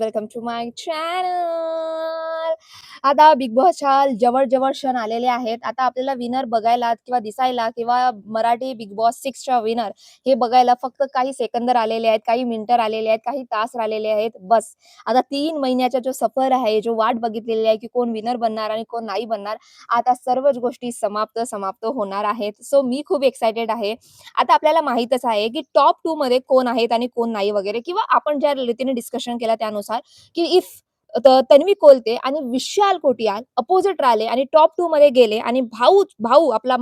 Welcome to my channel. आता big बॉसच्या जवळ-जवळ क्षण आलेले आहेत. आता आपल्याला विनर बघायला किंवा दिसायला किंवा मराठी बिग बॉस 6च्या विनर हे बघायला फक्त काही सेकंद राहिलेले आहेत, काही मिनिटं राहिलेले आहेत, काही तास राहिलेले आहेत. बस. आता 3 महिन्याचा जो सफर आहे, जो वाट बघितलेली आहे, की कोण विनर बनणार आणि कोण नाही बनणार. आता सर्वच गोष्टी समाप्त होणार आहेत. सो मी खूप एक्साइटेड आहे. आता आपल्याला माहीतच आहे, की टॉप 2 मध्ये कोण आहेत आणि कोण नाही वगैरे किंवा आपण ज्या रीतीने डिस्कशन केला त्यानुसार, की इफ तन्वी कोलते आणि विशाल कोटियाल अपोझिट राहिले आणि टॉप 2 मध्ये गेले आणि भाऊ भाऊ आपला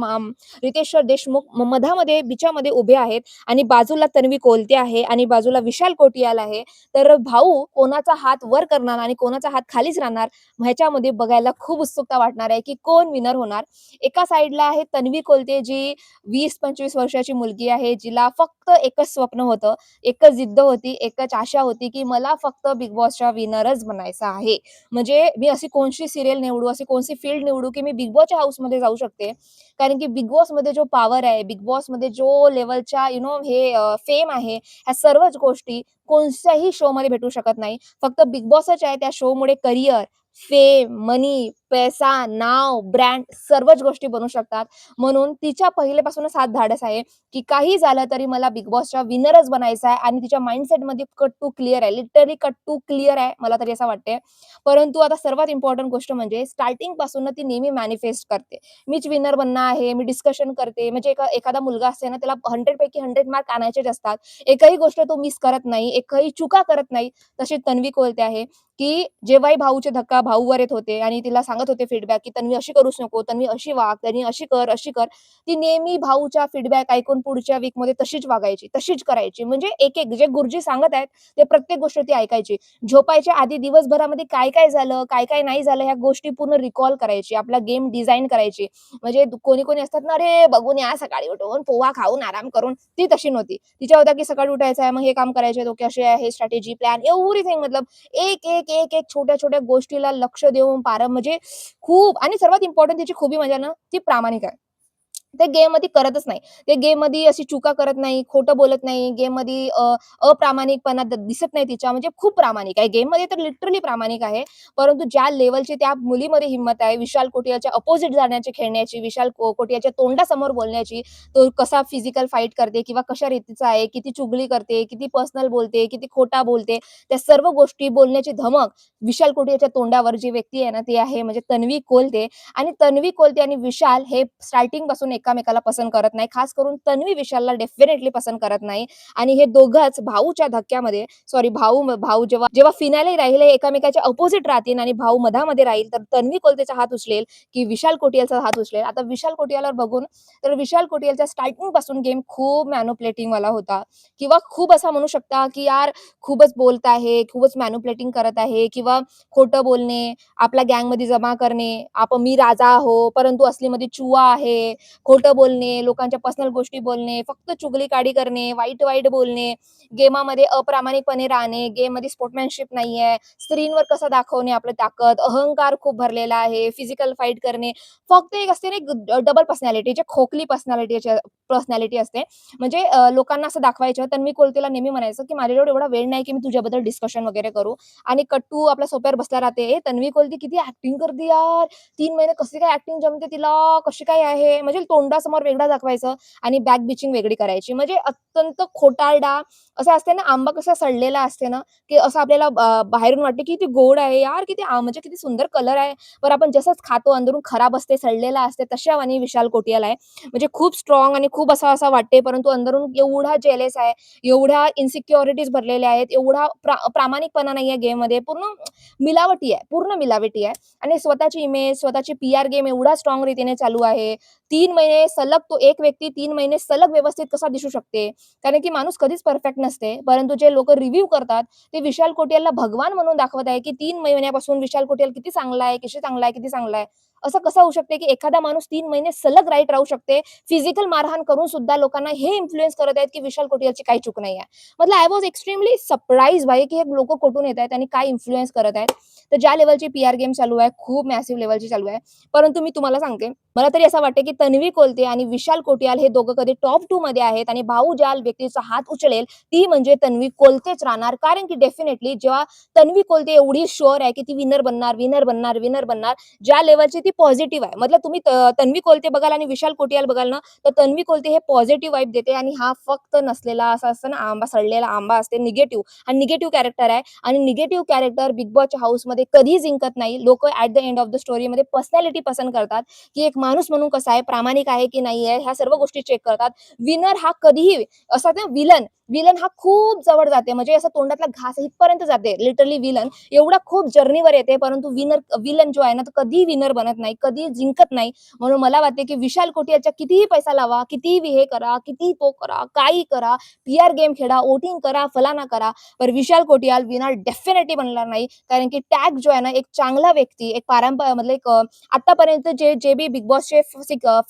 रितेश देशमुख मधामध्ये बिचामध्ये उभे आहेत आणि बाजूला तन्वी कोलते आहे आणि बाजूला विशाल कोटियाल आहे. तर भाऊ कोणाचा हात वर करणार आणि कोणाचा हात खालीच राहणार ह्याच्यामध्ये बघायला खूप उत्सुकता वाटणार आहे, की कोण विनर होणार. एका साइडला आहे तन्वी कोलते जी 20-25 वर्षाची मुलगी आहे, जिला फक्त एकच स्वप्न होतं, एकच जिद्द होती, एकच आशा होती, की मला फक्त बिग बॉसच्या विनरच बनायचं आहे. म्हणजे मी अशी कोणती सीरियल निवडू, अशी कोणती फील्ड निवडू, की मी बिग बॉसच्या हाऊसमध्ये जाऊ शकते. कारण की बिग बॉसमध्ये जो पॉवर आहे, बिग बॉसमध्ये जो लेव्हलच्या हे फेम आहे, ह्या सर्वच गोष्टी कोणत्याही शोमध्ये भेटू शकत नाही. फक्त बिग बॉसच आहे त्या शोमुळे करियर, फेम, मनी, पैसा, नाव, ब्रँड सर्वच गोष्टी बनू शकतात. म्हणून तिच्या पहिल्यापासूनच हात धाडस आहे, की काही झालं तरी मला बिग बॉसच्या विनरच बनायचा आहे आणि तिच्या माइंडसेटमध्ये कट टू क्लिअर आहे. लिटरली कट टू क्लिअर आहे, मला तरी असं वाटतंय. परंतु आता सर्वात इम्पोर्टंट गोष्ट म्हणजे स्टार्टिंगपासून ती नेहमी मॅनिफेस्ट करते. मीच विनर बनणार आहे, मी डिस्कशन करते. म्हणजे एखादा मुलगा असते ना, त्याला 100 पैकी 100 मार्क आणायचेच असतात. एकही गोष्ट तो मिस करत नाही, एकही चुका करत नाही. तशी तन्वी कोलते आहे, की जेव्हाही भाऊचे धक्का भाऊवर येत होते आणि तिला सांगत होते फीडबॅक, की "तन्वी अशी करूच नको, तन्वी अशी वाग, तन्वी अशी कर, अशी कर." ती नेहमी भाऊच्या फीडबॅक ऐकून पुढच्या वीकमध्ये तशीच वागायची, तशीच करायची. म्हणजे एक-एक जे गुरुजी सांगत आहेत, ते प्रत्येक गोष्ट ती ऐकायची. झोपायच्या आधी दिवसभरामध्ये काय-काय झालं, काय-काय नाही झालं, ह्या गोष्टी पूर्ण रिकॉल करायची. आपला गेम डिझाइन करायची. म्हणजे कोणी-कोणी असतात ना, "अरे बघून या सकाळी उठून, पोहा खाऊन, आराम करून." ती तशी नव्हती. तिच्या होत्या की सकाळी उठायचं आहे, मग हे काम करायचे, ओके असे आहे, स्ट्रॅटेजी, प्लॅन एव्हरीथिंग मतलब एक छोट्या-छोट्या गोष्टीला लक्ष देऊन म्हणजे खूप आणि सर्वात इम्पोर्टंट तिची खूबी म्हणजे ना, ती प्रामाणिक आहे. ते गेममध्ये करतच नाही. ते गेममध्ये अशी चुका करत नाही, खोटं बोलत नाही. गेममध्ये अप्रामाणिकपणा दिसत नाही तिच्या म्हणजे खूप प्रामाणिक आहे. गेममध्ये तर लिटरली प्रामाणिक आहे. परंतु ज्या लेव्हलची त्या मुलीमध्ये हिंमत आहे, विशाल कोटियाच्या अपोझिट जाण्याची, खेळण्याची, विशाल कोटियाच्या तोंडासमोर बोलण्याची, तो कसा फिजिकल फाईट करते किंवा कशा रीतीचा आहे, किती चुगली करते, किती पर्सनल बोलते, किती खोटा बोलते, त्या सर्व गोष्टी बोलण्याची धमक विशाल कोटियाच्या तोंडावर जी व्यक्ती आहे ना, ती आहे म्हणजे तन्वी कोलते आणि तन्वी कोलते आणि विशाल हे स्टार्टिंगपासून एकमेकाला पसंत करत नाही. खास करून तन्वी विशालला डेफिनेटली पसंत करत नाही आणि हे दोघंच भाऊच्या धक्क्यामध्ये सॉरी भाऊ भाऊ जेव्हा जेव्हा फिनाले राहील हे एकमेकाच्या अपोझिट राहतील आणि भाऊ मधामध्ये राहील, तर तन्वी कोलतेचा हात उचलेल, की विशाल कोटियालचा हात उचलेल. आता विशाल कोटियालवर बघून तर विशाल कोटियालचा स्टार्टिंगपासून गेम खूप मॅनिप्युलेटिंग वाला होता किंवा खूप असा म्हणू शकता, की यार खूपच बोलत आहे, खूपच मॅनिप्युलेटिंग करत आहे किंवा खोटं बोलणे, आपल्या गँगमध्ये जमा करणे, मी राजा आहो, परंतु असलीमध्ये चुहा आहे, खोटं बोलणे, लोकांच्या पर्सनल गोष्टी बोलणे, फक्त चुगलीकाडी करणे, वाईट-वाईट बोलणे, गेमामध्ये अप्रामाणिकपणे राहणे, गेममध्ये स्पोर्ट्समॅनशिप नाहीये, स्क्रीनवर कसं दाखवणे आपली ताकद, अहंकार खूप भरलेला आहे, फिजिकल फाईट करणे. फक्त एक असते ना, एक डबल पर्सनॅलिटी, जे खोकली पर्सनॅलिटी असते. म्हणजे लोकांना असं दाखवायचं. तन्वी कोलतेला नेहमी म्हणायचं, की माझ्याजवळ एवढा वेळ नाही, की मी तुझ्याबद्दल डिस्कशन वगैरे करू. आणि कट्टू आपल्या सोफ्यावर बसला राहते. "ए तन्वी कोलते किती ॲक्टिंग करते यार! 3 महिने कशी काय ॲक्टिंग जमते तिला? कशी काय आहे?" म्हणजे तोंडासमोर वेगळं दाखवायचं आणि बॅक बिचिंग वेगळी करायची. म्हणजे अत्यंत खोटारडा असं असते ना, आंबा कसा सडलेला असते ना, की असं आपल्याला बाहेरून वाटते, की किती गोड आहे यार, किती म्हणजे किती सुंदर कलर आहे. पण आपण जसंच खातो अंदरून खराब असते, सडलेला असते, तशा वाणी विशाल कोटियाल आहे. म्हणजे खूप स्ट्राँग आणि खूप असा वाटते, परंतु अंदरून एवढा जेलस आहे, एवढ्या इन्सिक्युरिटीज भरलेल्या आहेत, एवढा प्रामाणिकपणा नाहीये गेममध्ये. पूर्ण मिलावटी आहे, पूर्ण मिलावटी आहे आणि स्वतःची इमेज, स्वतःची पी-आर गेम एवढा स्ट्राँग रीतीने चालू आहे. 3 महिने सलग तो एक व्यक्ती 3 महिने सलग व्यवस्थित कसा दिसू शकते? कारण की माणूस कधीच परफेक्ट नसते. परंतु जे लोकं रिव्ह्यू करतात, ते विशाल कोटियालला भगवान म्हणून दाखवत आहे, की 3 महिन्यापासून विशाल कोटियाल किती चांगला आहे, किती चांगला आहे, किती चांगला आहे. असं कसं होऊ शकते, की एखादा माणूस 3 महिने सलग राईट राहू शकते. फिजिकल मारहाण करून सुद्धा लोकांना हे इन्फ्लुअन्स करत आहेत, की विशाल कोटियालची काही चूक नाही आहे. मतलब आय वॉज एक्स्ट्रीमली सरप्राईज्ड भाई, की हे लोकं कुठून येत आहेत आणि काय इन्फ्लुअन्स करत आहेत. तर ज्या लेव्हलची पी-आर गेम चालू आहे, खूप मॅसिव्ह लेव्हलची चालू आहे. परंतु मी तुम्हाला सांगते, मला तरी असं वाटतं, की तन्वी कोलते आणि विशाल कोटियाल हे दोघं कधी टॉप 2 मध्ये आहेत आणि भाऊ ज्या व्यक्तीचा हात उचलेल, ती म्हणजे तन्वी कोलतेच राहणार. कारण की डेफिनेटली जेव्हा तन्वी कोलते एवढी शुअर आहे, की ती विनर बनणार, विनर बनणार, विनर बनणार. ज्या लेव्हलची ती पॉझिटिव्ह आहे. मतलब तुम्ही तन्वी कोलते बघाल आणि विशाल कोटियाल बघाल ना, तर तन्वी कोलते हे पॉझिटिव्ह वाइब देते आणि हा फक्त नसलेला असा असतं ना, आंबा सडलेला आंबा असते निगेटिव्ह हा निगेटिव्ह कॅरेक्टर आहे आणि निगेटिव्ह कॅरेक्टर बिग बॉसच्या हाऊसमध्ये कधीही जिंकत नाही. लोकं at the end of the स्टोरीमध्ये पर्सनॅलिटी पसंत करतात, की एक माणूस म्हणून कसा आहे, प्रामाणिक आहे की नाही आहे, ह्या सर्व गोष्टी चेक करतात. विनर हा कधीही असा ना विलन विलन हा खूप जवळ जाते म्हणजे असं तोंडातला घास इथपर्यंत जाते लिटरली विलन एवढा खूप जर्नीवर येते परंतु विलन जो आहे ना तो कधीही विनर बनत नाही कधी जिंकत नाही म्हणून मला वाटते की विशाल कोटियाचा कितीही पैसा लावा कितीही हे करा कितीही तो करा काही करा पी-आर गेम खेळा वोटिंग करा फलाना करा पर विशाल कोटियाल विनर डेफिनेटली बनणार नाही कारण की टॅग जो आहे ना एक चांगला व्यक्ती एक पारंपरिक मतलब एक आतापर्यंत जे जे बी बिग बॉसचे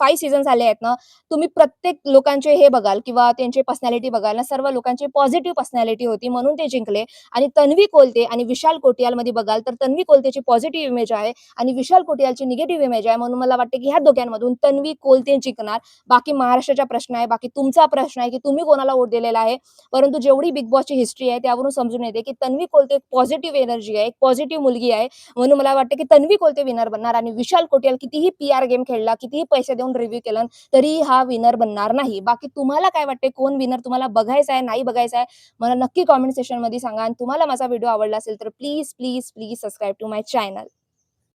5 सीझन झाले आहेत ना तुम्ही प्रत्येक लोकांचे हे बघाल किंवा त्यांची पर्सनॅलिटी बघाल ना सर्व लोकांची पॉझिटिव्ह पर्सनॅलिटी होती म्हणून ते जिंकले आणि तन्वी कोलते आणि विशाल कोटियालमध्ये बघाल तर तन्वी कोलतेची पॉझिटिव्ह इमेज आहे आणि विशाल कोटियालची निगेटिव्ह इमेज आहे म्हणून मला वाटतं की ह्या दोघांमधून तन्वी कोलते जिंकणार बाकी महाराष्ट्राचा प्रश्न आहे बाकी तुमचा प्रश्न आहे की तुम्ही कोणाला वोट दिलेला आहे परंतु जेवढी बिग बॉसची हिस्ट्री आहे त्यावरून समजून येते की तन्वी कोलते एक पॉझिटिव्ह एनर्जी आहे एक पॉझिटिव्ह मुलगी आहे म्हणून मला वाटतं की तन्वी कोलते विनर बनणार आणि विशाल कोटियाल कितीही पी-आर गेम खेळला कितीही पैसे देऊन रिव्ह्यू केलं तरी हा विनर बनणार नाही. बाकी तुम्हाला काय वाटते कोण विनर तुम्हाला बघायचा आहे, नाही बघायचा आहे? मला नक्की कमेंट सेक्शनमध्ये सांगा आणि तुम्हाला माझा व्हिडिओ आवडला असेल तर please, please, please subscribe to my channel.